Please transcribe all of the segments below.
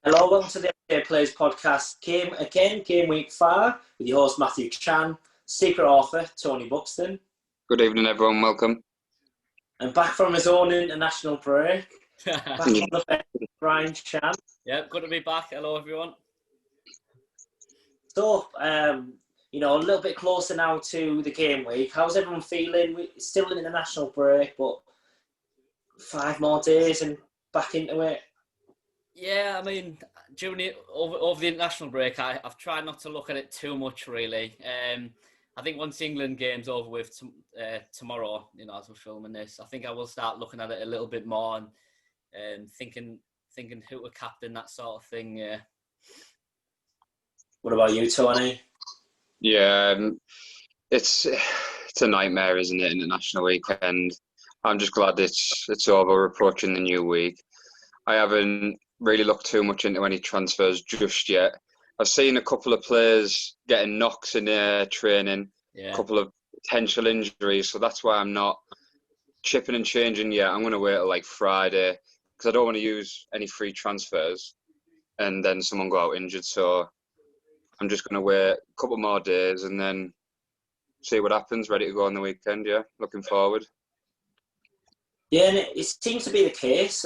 Hello, welcome to the FPL Players podcast. Game week 5 with your host Matthew Chan, secret author Tony Buxton, Good evening, everyone. Welcome. and back from his own international break, back on the bench, Brian Chan. Yep, good to be back. Hello, everyone. So, a little bit closer now to the game week. How's everyone feeling? We're still in the international break, but 5 more days and back into it. Yeah, I mean, over the international break, I've tried not to look at it too much, really. I think once the England game's over with tomorrow, as we're filming this, I think I will start looking at it a little bit more and thinking who to captain, that sort of thing. Yeah. What about you, Tony? Yeah, it's a nightmare, isn't it? International weekend. I'm just glad it's over. We're approaching the new week. I haven't really looked too much into any transfers just yet. I've seen a couple of players getting knocks in their training, Yeah. a couple of potential injuries, so that's why I'm not chipping and changing yet. I'm going to wait till like Friday because I don't want to use any free transfers and then someone go out injured. So I'm just going to wait a couple more days and then see what happens. Ready to go on the weekend, yeah. Looking forward. Yeah, and it seems to be the case.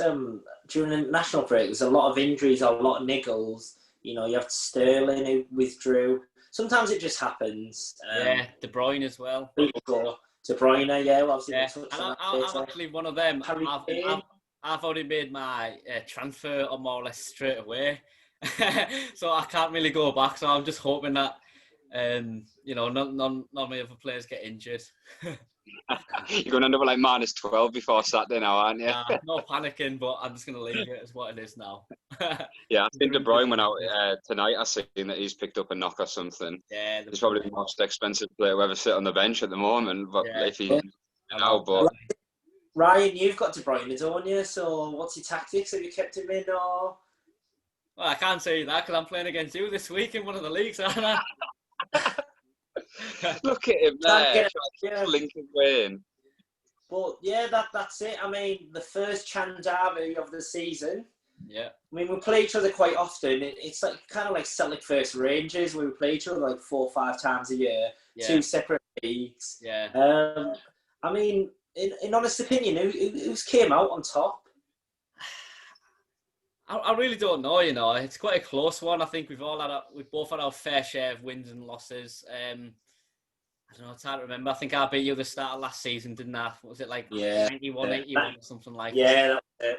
During the national break, there's a lot of injuries, a lot of niggles. You have Sterling who withdrew. Sometimes it just happens. Yeah, De Bruyne as well. People go De Bruyne, yeah. Well, Yeah, and I'm actually one of them. I've already made my transfer more or less straight away. So I can't really go back. So I'm just hoping that, none of my other players get injured. You're going to end up with like -12 before Saturday now, aren't you? No panicking, but I'm just going to leave it as what it is now. Yeah, I think De Bruyne went out tonight. I seen that he's picked up a knock or something. Yeah, he's probably the most expensive player to ever sit on the bench at the moment. But Yeah. if he's but Ryan, you've got De Bruyne, don't you? So what's your tactics? Have you kept him in or? Well, I can't say that because I'm playing against you this week in one of the leagues, aren't I? Look at him there, Lincoln Wayne. But yeah, that's it. I mean, the first Chan derby of the season. Yeah. I mean, we play each other quite often. It's like kind of like Celtic versus Rangers. We play each other like 4 or 5 times a year. Yeah. 2 separate leagues. Yeah. I mean, in honest opinion, who's came out on top? I really don't know. It's quite a close one. I think we've both had our fair share of wins and losses. I don't know, it's hard to remember. I think I beat you at the start of last season, didn't I? Was it like 91, 81 or something like that? Yeah, that's it.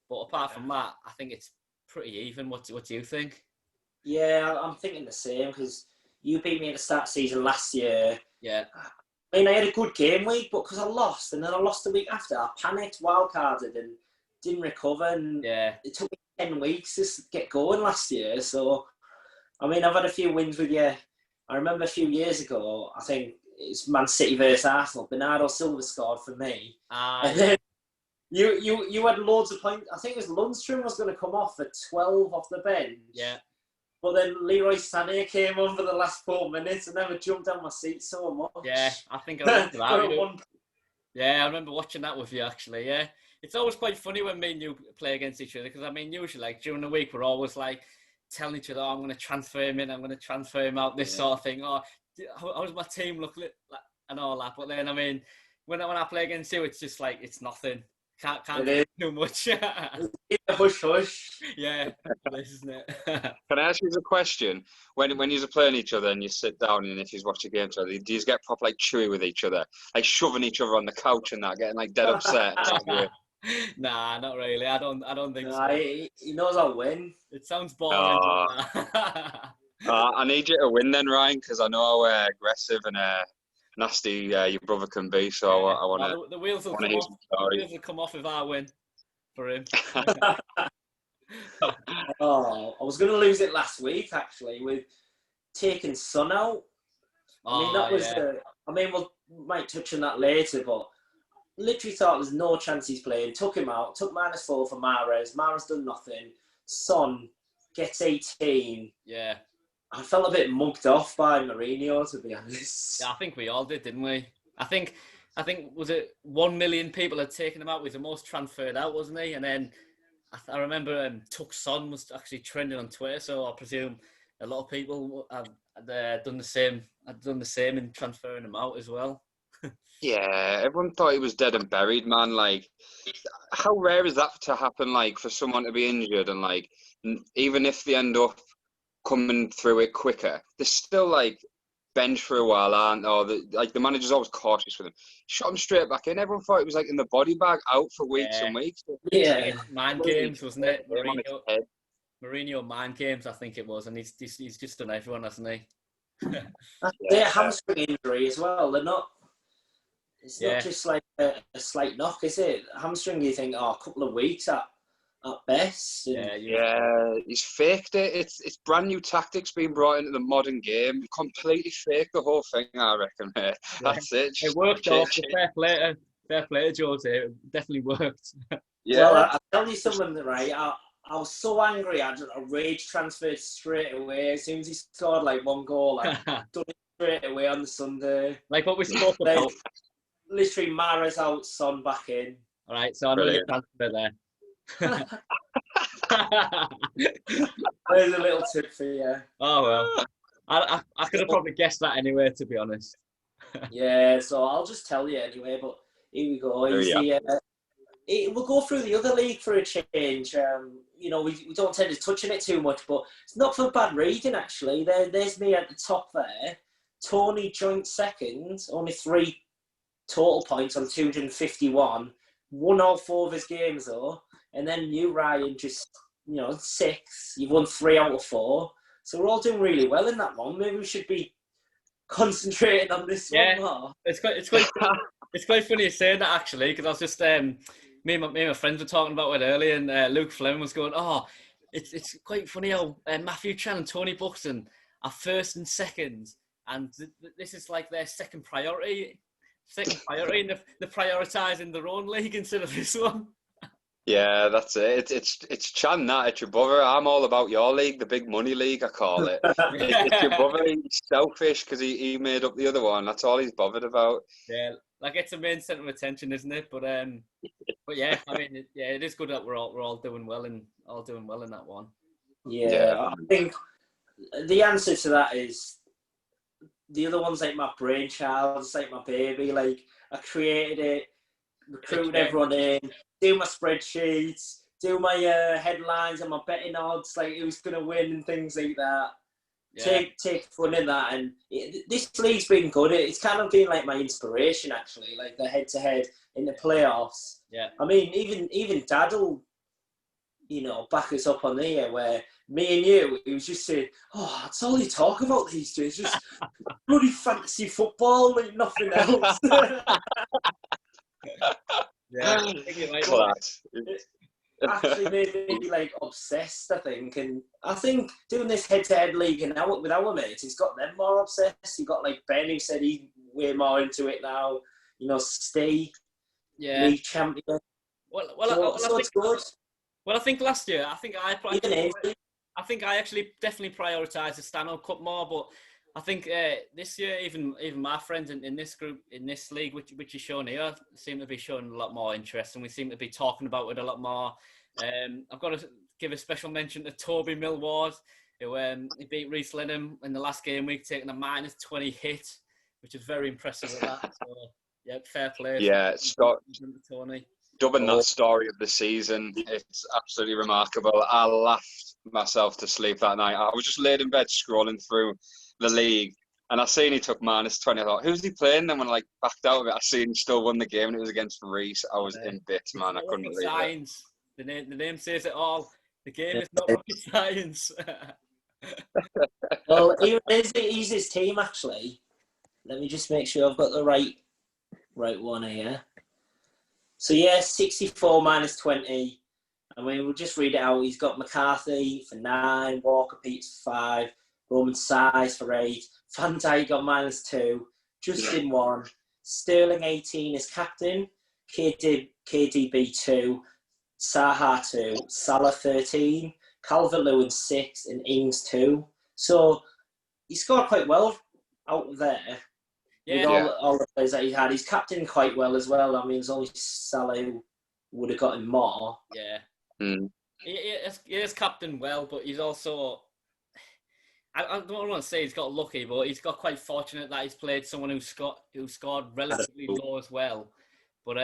But apart from that, I think it's pretty even. What do you think? Yeah, I'm thinking the same because you beat me at the start of the season last year. Yeah. I mean, I had a good game week, but because I lost, and then I lost the week after, I panicked, wildcarded, and didn't recover. And it took me 10 weeks to get going last year. So, I mean, I've had a few wins with you. I remember a few years ago, I think it's Man City versus Arsenal. Bernardo Silva scored for me. And then you had loads of points. I think it was Lundstrom was going to come off for 12 off the bench. Yeah. But then Leroy Sané came on for the last 4 minutes and never jumped on my seat so much. Yeah, I think I remember that. Yeah, I remember watching that with you, actually, yeah. It's always quite funny when me and you play against each other because, I mean, usually, like, during the week, we're always, like, telling each other, I'm going to transfer him in, I'm going to transfer him out, this sort of thing. Oh, how's my team look and all that. But then, I mean, when I play against you, it's just like, it's nothing. Can't do too much. Hush, hush. Yeah, isn't it? Can I ask you a question? When you're playing each other and you sit down and if you watch a game together, do you get proper like chewy with each other? Like shoving each other on the couch and that, getting like dead upset? Nah, not really. I don't think so. He knows I'll win. It sounds boring. I need you to win then, Ryan, because I know how aggressive and nasty your brother can be. So I want to. The wheels will come off. The wheels will come off if I win for him. I was going to lose it last week actually with taking Son out. I mean that was. I mean we might touch on that later, but literally thought there's no chance he's playing. Took him out. Took -4 for Mahrez. Mahrez done nothing. Son gets 18. Yeah. I felt a bit mugged off by Mourinho, to be honest. Yeah, I think we all did, didn't we? I think was it 1 million people had taken him out. He was the most transferred out, wasn't he? And then I remember Tuck Son was actually trending on Twitter, so I presume a lot of people have done the same. Had done the same in transferring him out as well. Yeah, everyone thought he was dead and buried, man. Like, how rare is that to happen? Like, for someone to be injured and like, even if they end up coming through it quicker, they're still like bench for a while, aren't? Or the manager's always cautious with him. Shot him straight back in. Everyone thought he was like in the body bag, out for weeks and weeks. Yeah, mind games, wasn't it? Mourinho mind games, I think it was, and he's just done everyone, hasn't he? They're hamstring injury as well. They're not. It's not just like a slight knock, is it? Hamstring, you think, a couple of weeks at best. And... Yeah, he's faked it. It's brand new tactics being brought into the modern game. Completely faked the whole thing, I reckon, mate. That's it. It worked off. Fair play to Jose. It definitely worked. Yeah. Well, I'll tell you something, right? I was so angry. I rage transferred straight away. As soon as he scored like one goal, I done it straight away on the Sunday. Like what we spoke about. Literally, Mara's out, Son back in. All right, so I know your transfer there. There's a little tip for you. Oh, well. I could have probably guessed that anyway, to be honest. Yeah, so I'll just tell you anyway, but here we go. We'll go through the other league for a change. We don't tend to touch on it too much, but it's not for bad reading, actually. There's me at the top there. Tony joint second, only 3 total points on 251. Won all 4 of his games, though. And then you, Ryan, just, 6. You've won 3 out of 4. So we're all doing really well in that one. Maybe we should be concentrating on this one more. It's quite funny you saying that, actually, because I was just... Me and my friends were talking about it earlier, and Luke Fleming was going, it's quite funny how Matthew Chan and Tony Buxton are first and second, and this is like their second priority, and they're prioritising their own league instead of this one. Yeah, that's it. It's Chan that. It's your brother. I'm all about your league, the big money league, I call it. It's your brother. He's selfish because he made up the other one. That's all he's bothered about. Yeah, like it's a main centre of attention, isn't it? But yeah, I mean, it is good that we're all doing well in that one. Yeah, I think the answer to that is the other one's like my brainchild. It's like my baby. Like I created it, recruited everyone in, do my spreadsheets, do my headlines and my betting odds, like who's gonna win and things like that. Yeah. Take fun in that, and this league's been good. It's kind of been like my inspiration, actually, like the head-to-head in the playoffs. Yeah. I mean, even Dad will, back us up on here, where me and you, he was just saying, that's all you talk about these days, just bloody fantasy football, like nothing else. Yeah, I think it might actually made me like obsessed, I think. And I think doing this head-to-head league and now with our mates, it's got them more obsessed. You got like Ben, who said he's way more into it now. Stay league champion. So it's good. Well, I think last year, I think I actually definitely prioritised the Stanhope Cup more, but I think this year, even my friends in this group, in this league, which is shown here, seem to be showing a lot more interest, and we seem to be talking about it a lot more. I've got to give a special mention to Toby Millward, who he beat Reece Lenham in the last game week, taking a -20 hit, which is very impressive at that. So, yeah, fair play. Yeah, Scott. Tony. Dubbing that story of the season, it's absolutely remarkable. I laughed myself to sleep that night. I was just laid in bed scrolling through the league, and I seen he took -20. I thought, who's he playing? Then when I backed out of it, I seen he still won the game, and it was against Reece. I was in bits, man. I couldn't believe it. The name says it all. The game is not rocket science. Well, he's his team, actually. Let me just make sure I've got the right one here. So 64 -20. I mean, we'll just read it out. He's got McCarthy for 9, Walker Peters for 5, Roman Size for 8, Van Dijk got -2, Justin 1, Sterling 18 as captain, KDB 2, Saha 2, Salah 13, Calvert-Lewin 6, and Ings 2. So he scored quite well out of there. Yeah. With all the players that he had. He's captained quite well as well. I mean, there's only Salah who would have got him more. Yeah. He is captain well, but he's also... I don't want to say he's got lucky, but he's got quite fortunate that he's played someone who scored relatively low as well. But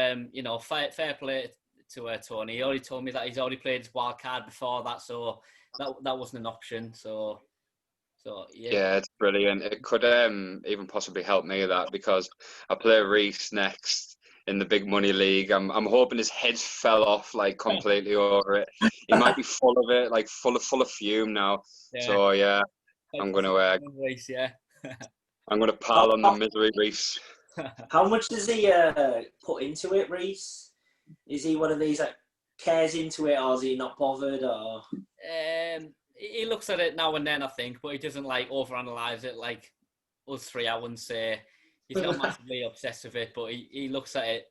fair play to Tony. He already told me that he's already played his wild card before that, so that wasn't an option. So yeah. Yeah, it's brilliant. It could even possibly help me that because I play Reece next in the big money league. I'm hoping his head fell off like completely over it. He might be full of it, like full of fume now. Yeah. So yeah. I'm going to I'm going to pile on the misery, Reece. How much does he put into it, Reece? Is he one of these that cares into it, or is he not bothered? Or he looks at it now and then, I think, but he doesn't like overanalyze it like us three. I wouldn't say he's not massively obsessed with it, but he looks at it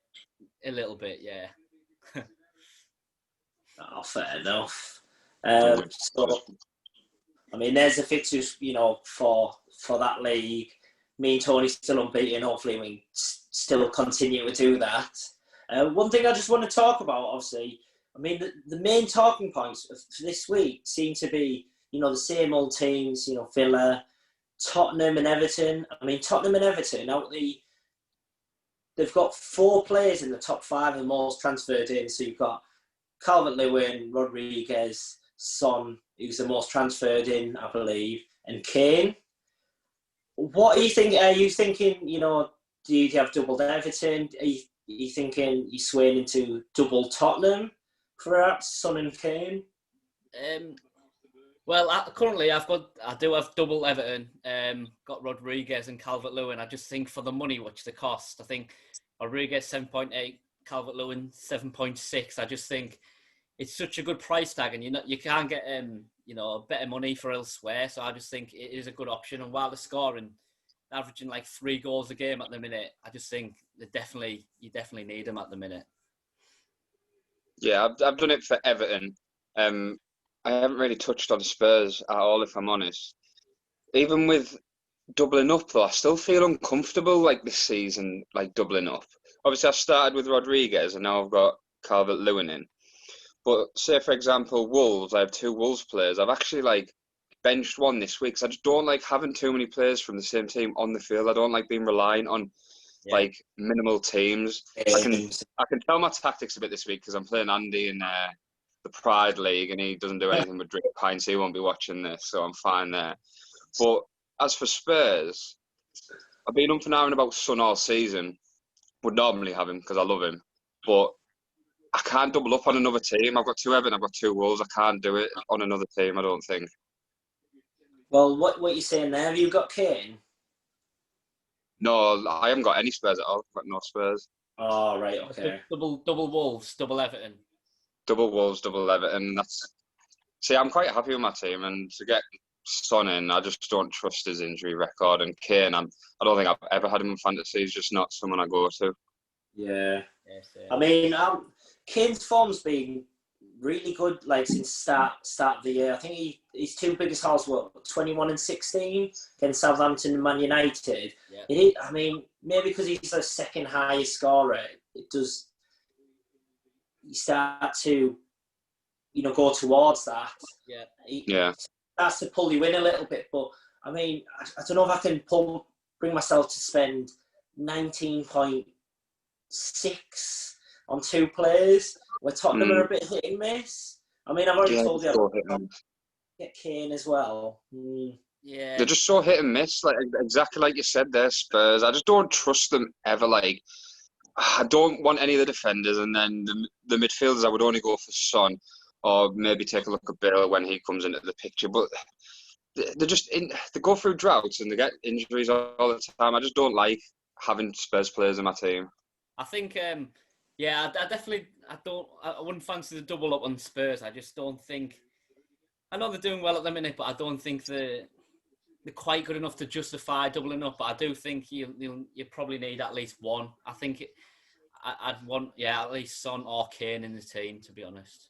a little bit, yeah. Oh, fair enough. So, I mean, there's the fixtures, for that league. Me and Tony still unbeaten. Hopefully, we still continue to do that. One thing I just want to talk about, obviously, I mean, the main talking points for this week seem to be, the same old teams, Villa, Tottenham and Everton. I mean, Tottenham and Everton, they've got 4 players in the top 5 the most transferred in. So you've got Calvert-Lewin, Rodriguez, Son, who's the most transferred in, I believe, and Kane. What are you thinking? Are you thinking, do you have doubled Everton? Are you thinking you're swaying into double Tottenham, perhaps, Son and Kane? Currently I do have double Everton. Got Rodriguez and Calvert-Lewin. I just think for the money, what's the cost? I think Rodriguez 7.8, Calvert-Lewin 7.6. I just think it's such a good price tag, and you can't get better money for elsewhere. So I just think it is a good option. And while they're scoring, averaging like 3 goals a game at the minute, I just think you definitely need them at the minute. Yeah, I've done it for Everton. I haven't really touched on Spurs at all, if I'm honest. Even with doubling up, though, I still feel uncomfortable like this season, like doubling up. Obviously, I started with Rodriguez, and now I've got Calvert-Lewin in. But say, for example, Wolves, I have 2 Wolves players. I've actually benched one this week. So I just don't like having too many players from the same team on the field. I don't like being reliant on minimal teams. I can tell my tactics a bit this week because I'm playing Andy in the Pride League, and he doesn't do anything but drink pints. He won't be watching this, so I'm fine there. But as for Spurs, I've been up and down about Son all season. Would normally have him because I love him, but I can't double up on another team. I've got 2 Everton, I've got 2 Wolves. I can't do it on another team, I don't think. Well, what you're saying there, have you got Kane? No, I haven't got any Spurs at all. I've got no Spurs. Oh, right, okay. Double Wolves, double Everton. Double Wolves, double Everton. See, I'm quite happy with my team, and to get Son in, I just don't trust his injury record. And Kane, I don't think I've ever had him in fantasy. He's just not someone I go to. Yeah. I mean, Kane's form's been really good, since start of the year. I think his 2 biggest hauls were 21 and 16 against Southampton and Man United. Yeah. I mean, maybe because he's the second highest scorer, it does. You start to, go towards that. Yeah. Starts to pull you in a little bit, but I mean, I don't know if I can bring myself to spend 19.6 on 2 players where Tottenham are a bit hit and miss. I mean, I've already told you I'll get Kane as well. Yeah, they're just so hit and miss, exactly like you said there, Spurs. I just don't trust them ever. I don't want any of the defenders, and then the midfielders I would only go for Son, or maybe take a look at Bale when he comes into the picture. But they're just they go through droughts and they get injuries all the time. I just don't like having Spurs players in my team. I think, I wouldn't fancy the double up on Spurs. I just don't think. I know they're doing well at the minute, but I don't think they're quite good enough to justify doubling up. But I do think you probably need at least one. I think I'd want at least Son or Kane in the team, to be honest.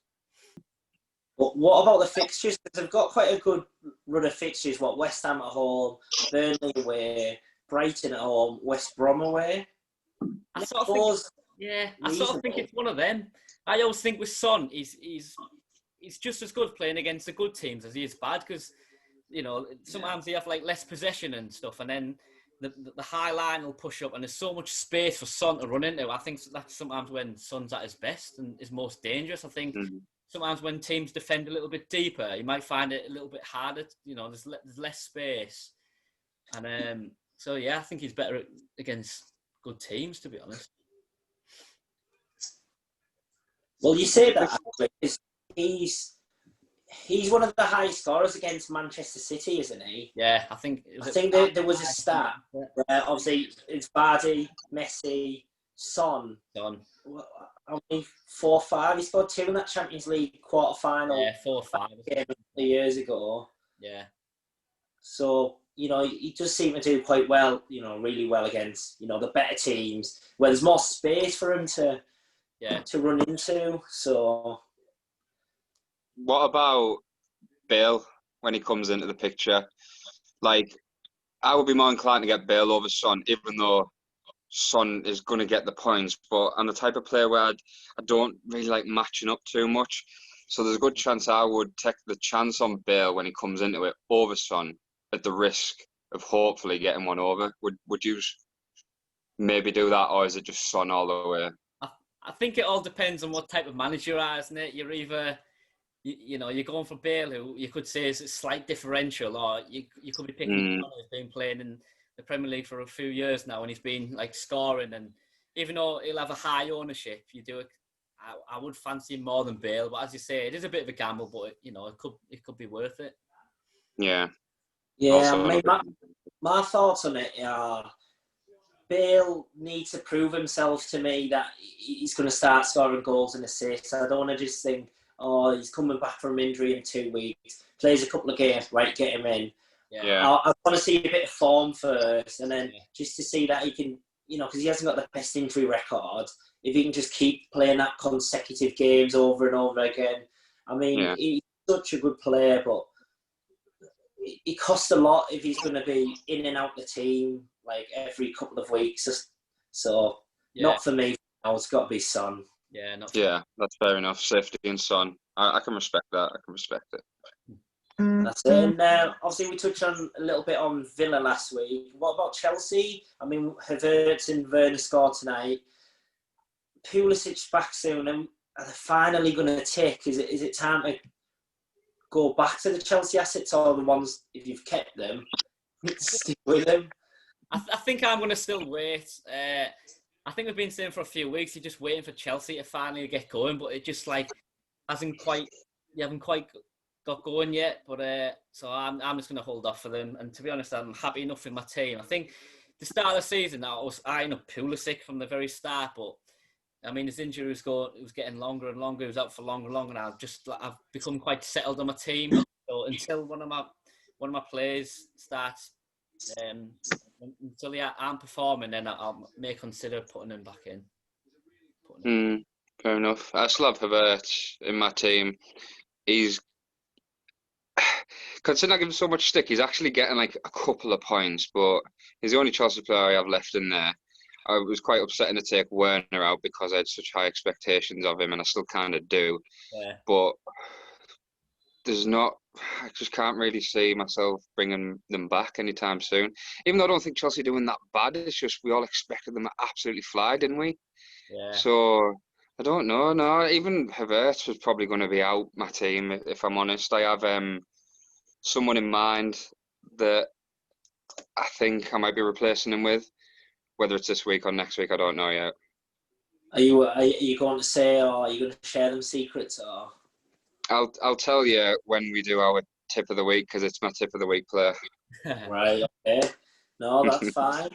But what about the fixtures? Because they've got quite a good run of fixtures. West Ham at home, Burnley away, Brighton at home, West Brom away. I sort of think it's one of them. I always think with Son, he's just as good playing against the good teams as he is bad, because sometimes they have like less possession and stuff, and then the high line will push up, and there's so much space for Son to run into. I think that's sometimes when Son's at his best and is most dangerous. I think sometimes when teams defend a little bit deeper, you might find it a little bit harder. There's less space, and so yeah, I think he's better against good teams, to be honest. Well, you say that actually, he's one of the highest scorers against Manchester City, isn't he? Yeah, I think there was a stat where obviously it's Vardy, Messi, Son. I mean, 4-5. He scored 2 in that Champions League quarter-final. Yeah, 4-5. A couple of years ago. Yeah. So, he does seem to do quite well, really well against, the better teams, where there's more space for him to run into. So, what about Bale when he comes into the picture? Like, I would be more inclined to get Bale over Son, even though Son is going to get the points. But I'm the type of player where I don't really like matching up too much. So there's a good chance I would take the chance on Bale when he comes into it over Son at the risk of hopefully getting one over. Would you maybe do that, or is it just Son all the way? I think it all depends on what type of manager you are, isn't it? You're either, you're going for Bale, who you could say is a slight differential, or you could be picking Son, who's been playing in the Premier League for a few years now, and he's been like scoring, and even though he'll have a high ownership, I would fancy him more than Bale. But as you say, it is a bit of a gamble, but it could be worth it. Yeah. Yeah, also, I mean, my thoughts on it are Bale needs to prove himself to me that he's going to start scoring goals and assists. I don't want to just think, oh, he's coming back from injury in 2 weeks, plays a couple of games, right, get him in. Yeah. I want to see a bit of form first, and then just to see that he can, because he hasn't got the best injury record, if he can just keep playing that consecutive games over and over again. I mean, he's such a good player, but it costs a lot if he's going to be in and out the team like every couple of weeks. So, not for me. It's got to be Son. Yeah, that's fair enough. Safety and Son. I can respect that. I can respect it. That's it. And obviously, we touched on a little bit on Villa last week. What about Chelsea? I mean, Havertz and Werner scored tonight. Pulisic back soon. And are they finally going to tick? Is it time to go back to the Chelsea assets, or the ones, if you've kept them, stick with them? I think I'm going to still wait. I think we've been saying for a few weeks, you're just waiting for Chelsea to finally get going, but it just you haven't quite got going yet. But so I'm just going to hold off for them. And to be honest, I'm happy enough with my team. I think the start of the season, I was eyeing up Pulisic from the very start, but I mean, his injury was getting longer and longer. He was out for longer and longer. And I've become quite settled on my team. So until one of my players starts, until they aren't performing, then I may consider putting him back in. Fair enough. I still have Havertz in my team. He's, considering I give him so much stick, he's actually getting like a couple of points, but he's the only Chelsea player I have left in there. I was quite upsetting to take Werner out because I had such high expectations of him, and I still kind of do. Yeah. But I just can't really see myself bringing them back anytime soon. Even though I don't think Chelsea are doing that bad, it's just we all expected them to absolutely fly, didn't we? Yeah. So I don't know. No, even Havertz was probably going to be out my team, if I'm honest. I have someone in mind that I think I might be replacing him with. Whether it's this week or next week, I don't know yet. Are you going to say, or are you going to share them secrets, or? I'll tell you when we do our tip of the week, because it's my tip of the week player. Right. Okay. No, that's fine.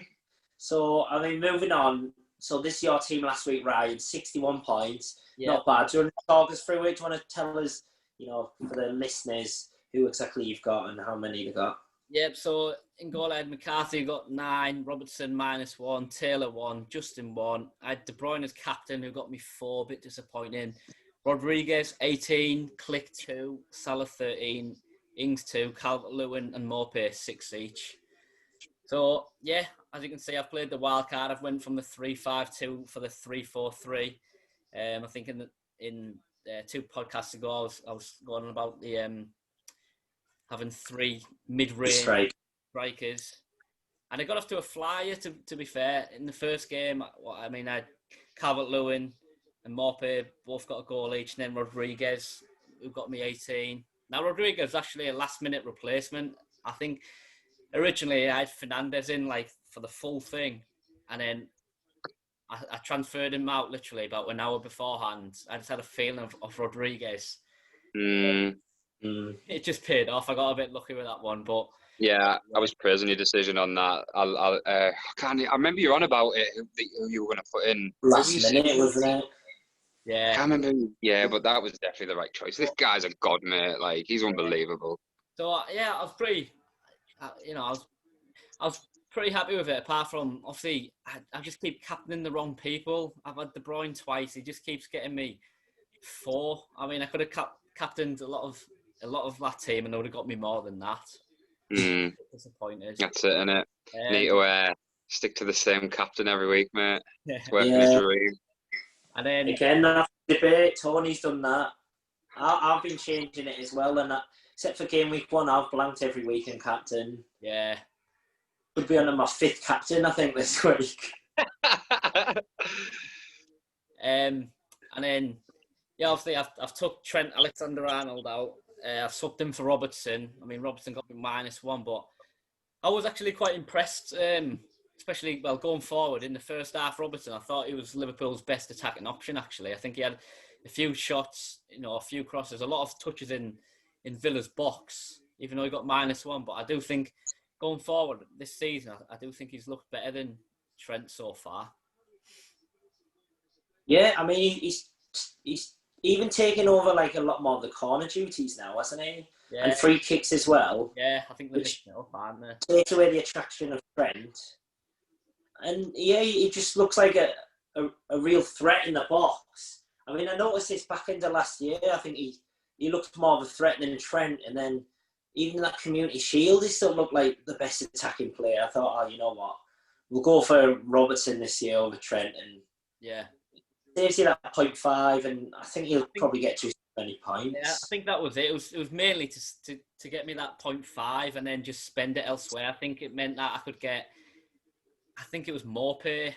So I mean, moving on. So this is your team last week, Ryan. 61 points. Yeah. Not bad. Do you want to talk us through it? Do you want to tell us, for the listeners, who exactly you've got and how many you've got? Yep, so in goal I had McCarthy got 9, Robertson -1, Taylor 1, Justin 1. I had De Bruyne as captain, who got me 4, a bit disappointing. Rodriguez 18, Click 2, Salah 13, Ings 2, Calvert-Lewin and Maupay 6 each. So yeah, as you can see, I've played the wild card. I've went from the 3-5-2 for the 3-4-3. I think in in 2 podcasts ago, I was going on about the having 3 mid-range strikers. And I got off to a flyer, to be fair. In the first game, I had Calvert-Lewin and Maupay both got a goal each, and then Rodriguez, who got me 18. Now, Rodriguez was actually a last-minute replacement. I think originally I had Fernandez in for the full thing, and then I transferred him out literally about an hour beforehand. I just had a feeling of Rodriguez. It just paid off. I got a bit lucky with that one, but... Yeah, I was praising your decision on that. I remember you were on about it, who you were going to put in. Last minute, wasn't it? Yeah. I can't remember. Yeah, but that was definitely the right choice. This guy's a god, mate. He's unbelievable. So, I was pretty, I was pretty happy with it, apart from, obviously, I just keep captaining the wrong people. I've had De Bruyne twice. He just keeps getting me 4. I could have captained a lot of that team, and they would have got me more than that. Disappointed. That's it, innit? Need to stick to the same captain every week, mate. It's working a dream. And then again, that debate. Tony's done that. I've been changing it as well, and except for game week 1, I've blanked every week in captain. Yeah, could be on my 5th captain, I think, this week. And then obviously I've took Trent Alexander-Arnold out. I've swapped him for Robertson. Robertson got me -1, but I was actually quite impressed, especially, going forward. In the first half, Robertson, I thought he was Liverpool's best attacking option, actually. I think he had a few shots, a few crosses, a lot of touches in Villa's box, even though he got -1. But I do think, going forward this season, I do think he's looked better than Trent so far. Yeah, he's even taken over a lot more of the corner duties now, hasn't he? Yeah. And free kicks as well. Yeah, I think they're mixing it up, aren't they? Takes away the attraction of Trent. And yeah, he just looks like a real threat in the box. I noticed this back into last year. I think he looked more of a threat than Trent, and then even in that Community Shield, he still looked like the best attacking player. I thought, you know what? We'll go for Robertson this year over Trent, and saves you that 0.5, and I think he'll probably get to 20 points. Yeah, I think that was it. It was mainly to get me that 0.5 and then just spend it elsewhere. I think it meant that I could get, I think it was Maupay,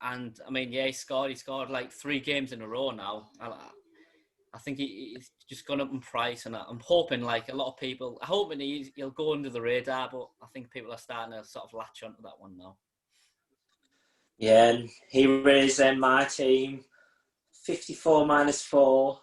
and he scored. He scored 3 games in a row now. I think he's just gone up in price, and I'm hoping a lot of people, I'm hoping he'll go under the radar, but I think people are starting to sort of latch onto that one now. Yeah, and here is my team, 54 -4.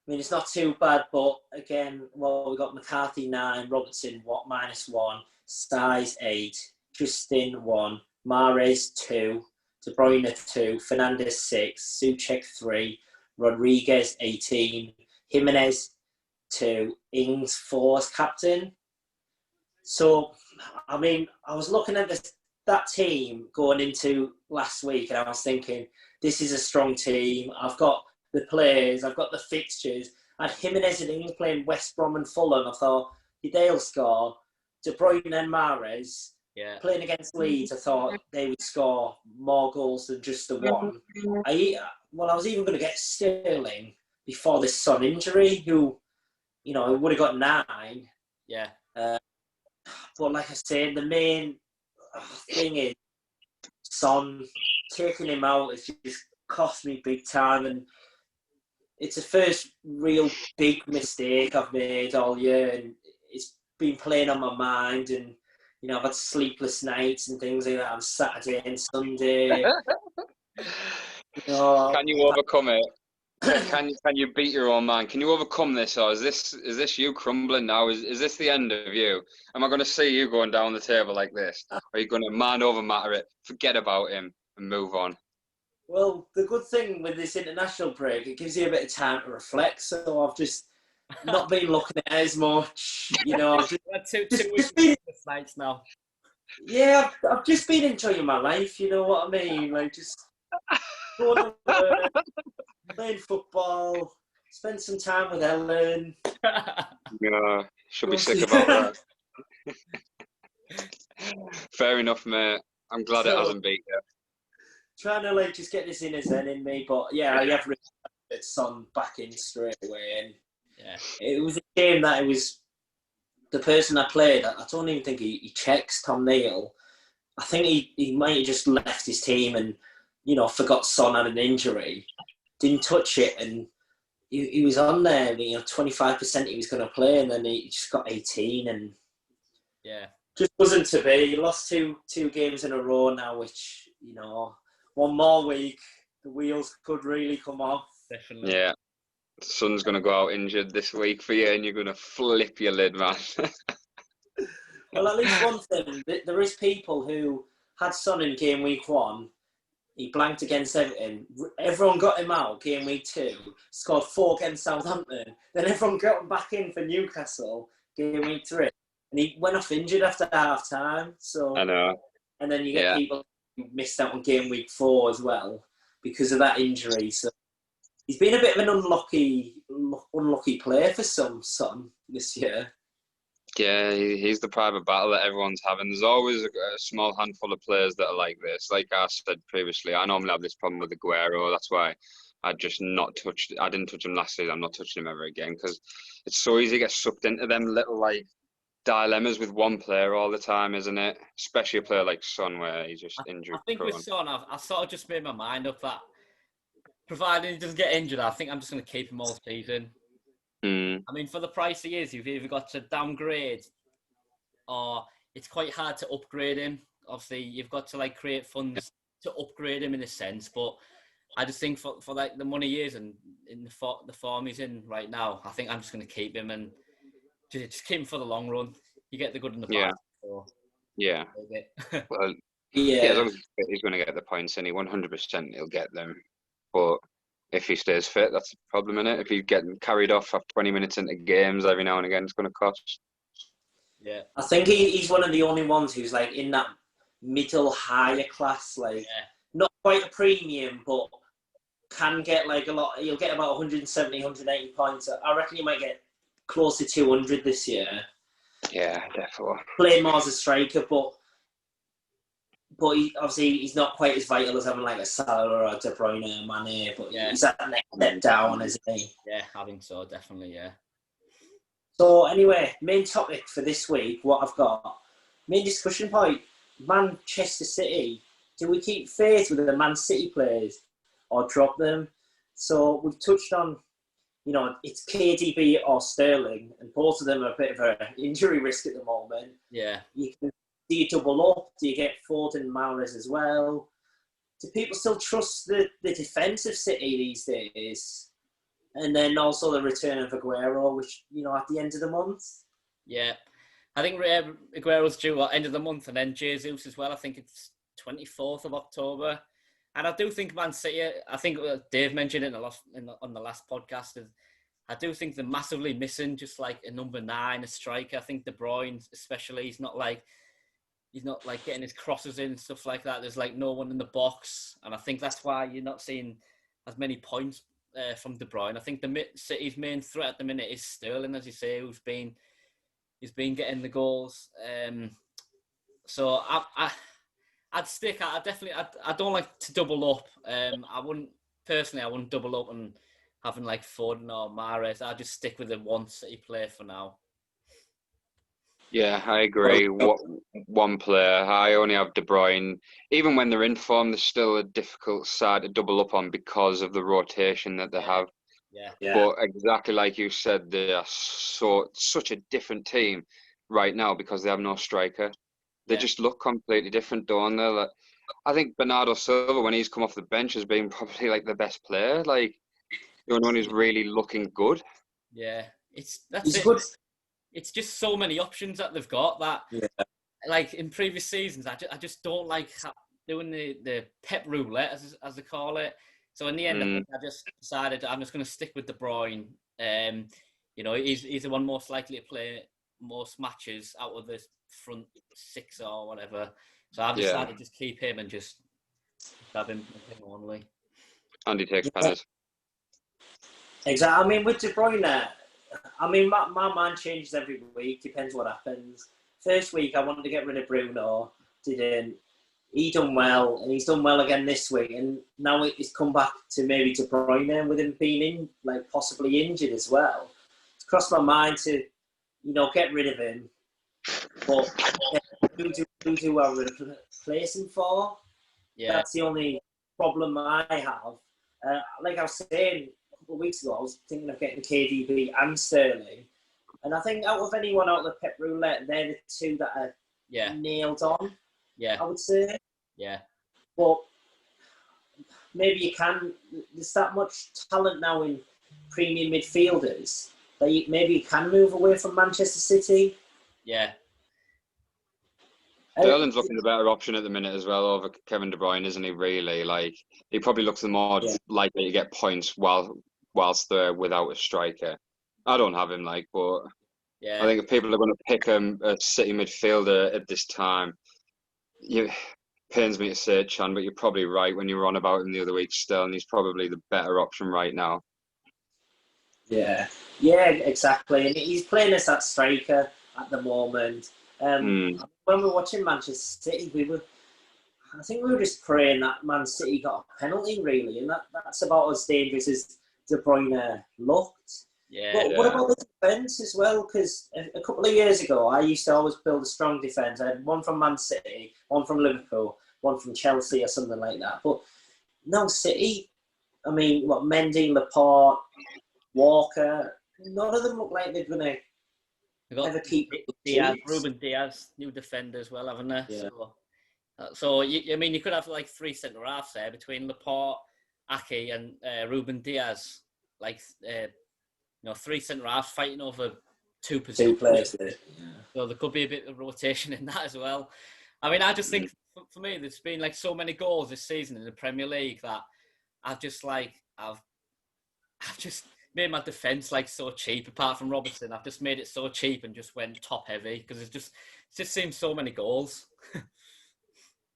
It's not too bad, but again, we got McCarthy 9, Robertson -1, Size 8, Justin 1, Mahrez 2, De Bruyne 2, Fernandez 6, Souček 3, Rodriguez 18, Jimenez 2, Ings 4 as captain. So, I was looking at that team going into last week, and I was thinking, this is a strong team. I've got the players, I've got the fixtures. And Jimenez and Ings playing West Brom and Fulham. I thought, they'll score. De Bruyne and Mahrez playing against Leeds, I thought they would score more goals than just the one. I was even going to get Sterling before this Son injury, who, would have got 9. Yeah. But like I said, the main thing is Son. Taking him out has just cost me big time, and it's the first real big mistake I've made all year, and it's been playing on my mind, and I've had sleepless nights and things like that on Saturday and Sunday. Can you overcome it? Can you beat your own man? Can you overcome this, or is this you crumbling now? Is this the end of you? Am I going to see you going down the table like this? Or are you going to man over matter it, forget about him, and move on? Well, the good thing with this international break, it gives you a bit of time to reflect. So I've just not been looking at it as much. I've just been nights now. Yeah, I've just been enjoying my life. You know what I mean? Just going to work, playing football, spend some time with Ellen. Yeah, should be sick about that. Fair enough, mate. I'm glad it hasn't beat you. Trying to just get this in as in me, but yeah, I have Son back in straight away. And yeah, it was a shame that it was the person I played. I don't even think he checks Tom Neal. I think he might have just left his team and, forgot Son had an injury, didn't touch it, and he was on there. 25% he was going to play, and then he just got 18, and just wasn't to be. He lost two games in a row now, which one more week the wheels could really come off. Definitely. Yeah. Son's going to go out injured this week for you, and you're going to flip your lid, man. Well, at least one thing, there is people who had Son in game week 1. He blanked against Everton. Everyone got him out game week 2. Scored 4 against Southampton. Then everyone got him back in for Newcastle game week 3. And he went off injured after half time. So I know. And then you get people who missed out on game week 4 as well because of that injury. So he's been a bit of an unlucky player for some Son this year. Yeah, he's the private battle that everyone's having. There's always a small handful of players that are like this. Like I said previously, I normally have this problem with Aguero. That's why I didn't touch him last season. I'm not touching him ever again because it's so easy to get sucked into them little like dilemmas with one player all the time, isn't it? Especially a player like Son where he's just injured. I think with Son, I sort of just made my mind up that provided he doesn't get injured, I think I'm just going to keep him all season. I mean, for the price he is, you've either got to downgrade or it's quite hard to upgrade him. Obviously, you've got to like create funds to upgrade him in a sense. But I just think for like the money he is and in the form he's in right now, I think I'm just going to keep him and just keep him for the long run. You get the good and the bad. Yeah. So yeah. Well, yeah. As long as he's going to get the points, and he 100% he'll get them. But if he stays fit, that's the problem, innit? If he's getting carried off 20 minutes into games every now and again, it's going to cost. Yeah. I think he's one of the only ones who's like in that middle higher class, like not quite a premium, but can get like a lot. He'll get about 170, 180 points. I reckon he might get close to 200 this year. Yeah, definitely. Play more as a striker, but obviously he's not quite as vital as having like a Salah or a De Bruyne or Mane, but he's at the next step down, isn't he? Yeah, I think so, definitely, yeah. So anyway, main topic for this week, what I've got, main discussion point, Manchester City. Do we keep faith with the Man City players or drop them? So we've touched on, it's KDB or Sterling, and both of them are a bit of an injury risk at the moment. Yeah. Do you double up? Do you get Foden and Mahrez as well? Do people still trust the defence of City these days? And then also the return of Aguero, which, at the end of the month? Yeah. I think Aguero's due at end of the month, and then Jesus as well. I think it's 24th of October. And I do think Man City, I think Dave mentioned it on the last podcast, I do think they're massively missing just like a number 9, a striker. I think De Bruyne especially, he's not like getting his crosses in and stuff like that. There's like no one in the box. And I think that's why you're not seeing as many points from De Bruyne. I think the City's main threat at the minute is Sterling, as you say, who's been getting the goals. So I'd stick. I don't like to double up. I wouldn't double up and having like Foden or Mahrez. I'd just stick with the one City player for now. Yeah, I agree. One player. I only have De Bruyne. Even when they're in form, there's still a difficult side to double up on because of the rotation that they have. Yeah. But exactly like you said, they are such a different team right now because they have no striker. They just look completely different, don't they? Like, I think Bernardo Silva, when he's come off the bench, has been probably like the best player. Like the only one who's really looking good. Yeah, He's it. Good. It's just so many options that they've got that, like in previous seasons, I just don't like doing the Pep roulette, as they call it. So in the end, I just decided I'm just going to stick with De Bruyne. He's the one most likely to play most matches out of the front 6 or whatever. So I've decided to just keep him and just have him only. Andy takes penalties. Exactly. I mean, with De Bruyne, my mind changes every week. Depends what happens. First week, I wanted to get rid of Bruno. Didn't. he done well, and he's done well again this week. And now he's come back to maybe De Bruyne with him being possibly injured as well. It's crossed my mind to, get rid of him. But who do I replace him for? Yeah. That's the only problem I have. Like I was saying a couple of weeks ago, I was thinking of getting KDB and Sterling. And I think out of anyone out of the Pep Roulette, they're the two that are nailed on. Yeah, I would say. Yeah. But maybe you can. There's that much talent now in premium midfielders that maybe you can move away from Manchester City. Yeah. Sterling's looking the better option at the minute as well over Kevin De Bruyne, isn't he? Really, he probably looks the more likely to get points whilst they're without a striker. I don't have him, but I think if people are going to pick a City midfielder at this time, pains me to say it, Chan, but you're probably right when you were on about him the other week. Sterling, he's probably the better option right now. Yeah, exactly. And he's playing as that striker at the moment. When we were watching Manchester City, I think we were just praying that Man City got a penalty, really, and that's about as dangerous as De Bruyne looked. Yeah. But what about the defence as well? Because a couple of years ago, I used to always build a strong defence. I had one from Man City, one from Liverpool, one from Chelsea or something like that. But no City, I mean, Mendy, Laporte, Walker, none of them look like they're going to ever keep Ruben Diaz, new defender as well, haven't they? Yeah. So you could have three centre-halves there between Laporte, Ake and Ruben Diaz. Three centre-halves fighting over two positions. Two players. Yeah. So there could be a bit of rotation in that as well. I mean, I just think, for me, there's been so many goals this season in the Premier League that I've just made my defence so cheap. Apart from Robertson, I've just made it so cheap and just went top heavy because it just seems so many goals.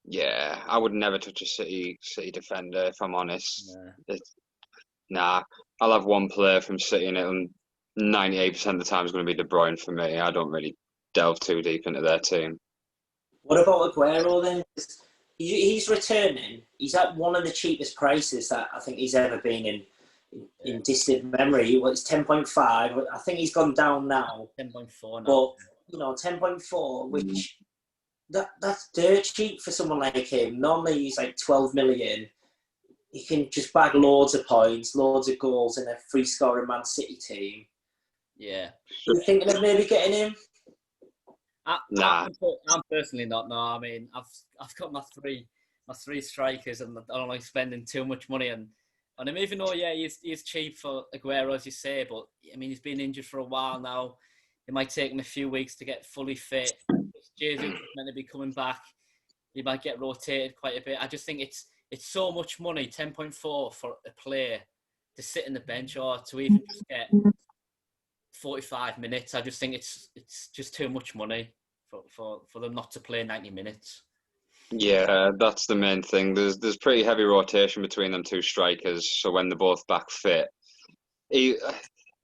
Yeah, I would never touch a City defender if I'm honest. Nah, I'll have one player from City and it'll 98% of the time is going to be De Bruyne for me. I don't really delve too deep into their team. What about Aguero then? He's returning. He's at one of the cheapest prices that I think he's ever been in distant memory. It's 10.5. I think he's gone down now. 10.4 now. But 10.4, which that's dirt cheap for someone like him. Normally he's 12 million. He can just bag loads of points, loads of goals in a free scoring Man City team. Yeah. Are you thinking of maybe getting him? Nah. I'm personally not. No, I mean I've got my three strikers, and I don't like spending too much money on him. Even though he's cheap for Aguero, as you say, but I mean he's been injured for a while now. It might take him a few weeks to get fully fit. Jesus is meant to be coming back. He might get rotated quite a bit. I just think it's so much money, 10.4 for a player to sit in the bench or to even just get 45 minutes. I just think it's just too much money for them not to play 90 minutes. Yeah, that's the main thing. There's pretty heavy rotation between them two strikers. So when they're both back fit,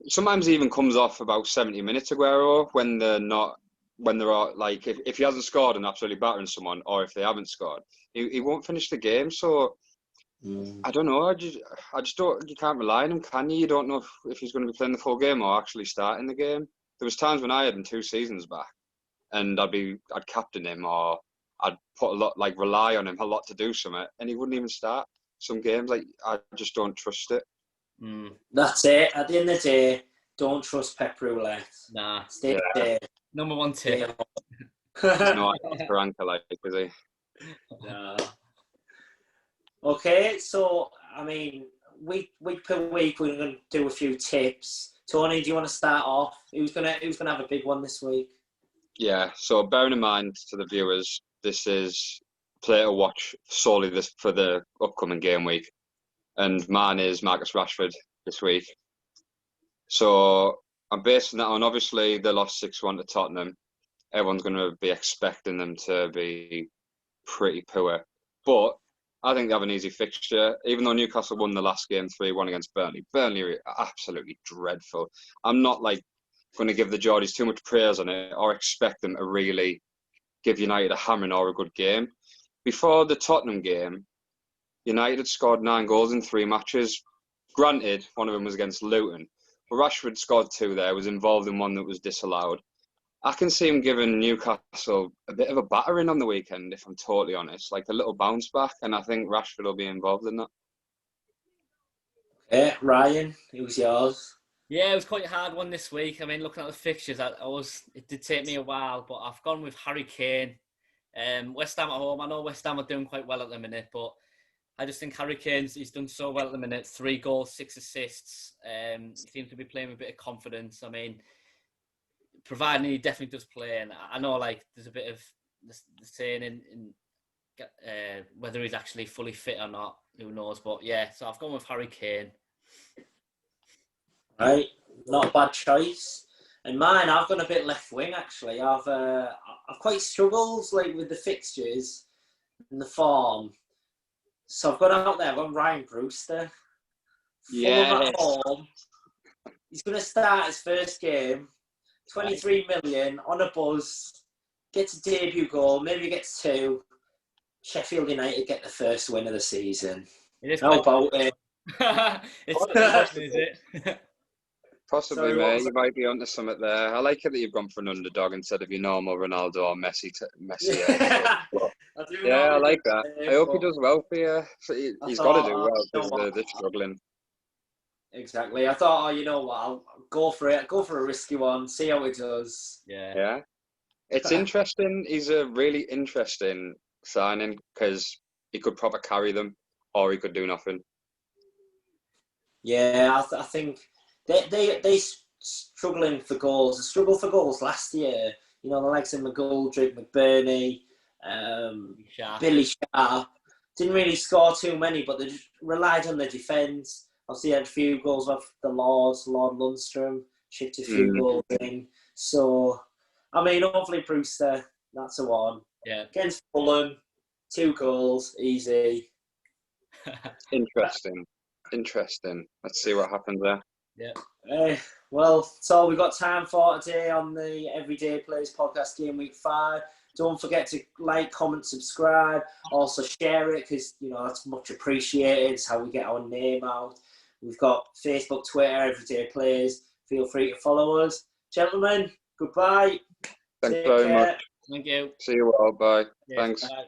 sometimes he even comes off about 70 minutes, Aguero, when they're if he hasn't scored and absolutely battering someone, or if they haven't scored, he won't finish the game. So I don't know. I just don't. You can't rely on him, can you? You don't know if he's going to be playing the full game or actually starting the game. There was times when I had him 2 seasons back, and I'd captain him or I'd put a lot rely on him a lot to do something, and he wouldn't even start some games. I just don't trust it. That's it. At the end of the day, don't trust Pep Roulette. Nah, stay there. Number 1 tip. He's not for anchor is he? Nah. Okay, so I mean, week per week we're going to do a few tips. Tony, do you want to start off? Who's gonna have a big one this week? Yeah. So bearing in mind to the viewers, this is player to watch solely for the upcoming game week, and mine is Marcus Rashford this week. So I'm basing that on, obviously they lost 6-1 to Tottenham. Everyone's going to be expecting them to be pretty poor, but I think they have an easy fixture. Even though Newcastle won the last game 3-1 against Burnley. Burnley are absolutely dreadful. I'm not going to give the Geordies too much praise on it or expect them to really give United a hammering or a good game. before the Tottenham game, United had scored 9 goals in 3 matches. Granted, one of them was against Luton. But Rashford scored 2 there, was involved in one that was disallowed. I can see him giving Newcastle a bit of a battering on the weekend, if I'm totally honest. Like a little bounce back, and I think Rashford will be involved in that. Ryan, it was yours. Yeah, it was quite a hard one this week. I mean, looking at the fixtures, it did take me a while, but I've gone with Harry Kane. West Ham at home. I know West Ham are doing quite well at the minute, but I just think Harry Kane's he's done so well at the minute. 3 goals, 6 assists. He seems to be playing with a bit of confidence. I mean, providing he definitely does play, and I know like there's a bit of the saying in whether he's actually fully fit or not, who knows? But yeah, so I've gone with Harry Kane. Right, not a bad choice. And mine, I've gone a bit left wing actually. I've quite struggled like with the fixtures and the form. So I've gone out there. I've gone Ryan Brewster. Fulham at home. He's going to start his first game. 23 million on a buzz. Gets a debut goal. Maybe gets 2. Sheffield United get the first win of the season. How about it? Is it? Possibly, mate. You might be onto something there. I like it that you've gone for an underdog instead of your normal Ronaldo or Messi. I like that. I hope he does well for you. He's got to do well because they're struggling. Exactly. I thought, you know what? I'll go for it. Go for a risky one. See how it does. Yeah. It's interesting. He's a really interesting signing because he could probably carry them or he could do nothing. Yeah, I think they struggling for goals. They struggled for goals last year. You know, the likes of McGoldrick, McBurney, Billy Sharp. Didn't really score too many, but they just relied on the defence. Obviously, had a few goals off the Lord Lundstrom, chipped a few goals in. So, I mean, hopefully Brewster, that's a one. Yeah. Against Fulham, 2 goals, easy. Interesting. Let's see what happens there. Yeah. Well, that's all we've got time for today on the Everyday Players podcast Game Week 5. Don't forget to like, comment, subscribe. Also share it because, you know, that's much appreciated. It's how we get our name out. We've got Facebook, Twitter, Everyday Players. Feel free to follow us. Gentlemen, goodbye. Thanks very much. Thank you. See you all. Bye. Yes, Thanks. bye.